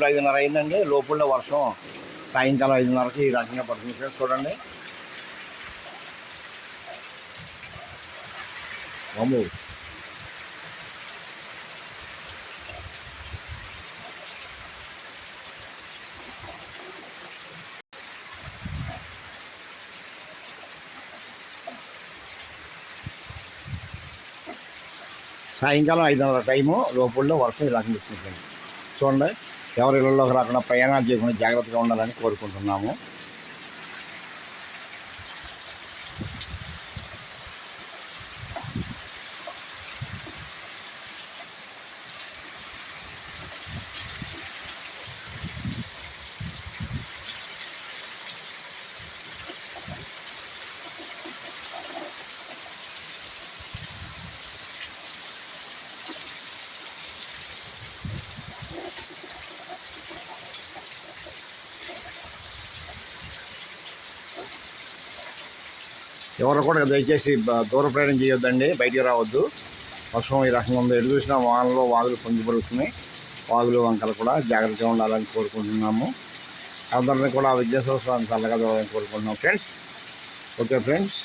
ఇప్పుడు 5:30 అయిందండి. లోపల వర్షం సాయంకాలం 5:30కి ఈ రకంగా పడుతుంది ఫ్రెండ్స్. చూడండి అమ్ము. సాయంకాలం 5:30 టైము. లోపల వర్షం ఇలా కనిపిస్తుంది. చూడండి, ఎవరి ఇళ్ళలోకి రాకుండా ప్రయాణాలు చేయకుండా జాగ్రత్తగా ఉండాలని కోరుకుంటున్నాము. ఎవరు కూడా దయచేసి దూర ప్రయాణం చేయొద్దండి, బయటికి రావద్దు. వర్షం ఈ రకంగా ఉంది. ఎటు చూసినా వానలో వాగులు పొంగి పడుతున్నాయి. వాగులు వంకలు కూడా జాగ్రత్తగా ఉండాలని కోరుకుంటున్నాము. అందరినీ కూడా విద్యాసంవత్సరాన్ని చల్లగా కోరుకుంటున్నాం ఫ్రెండ్స్. Okay friends.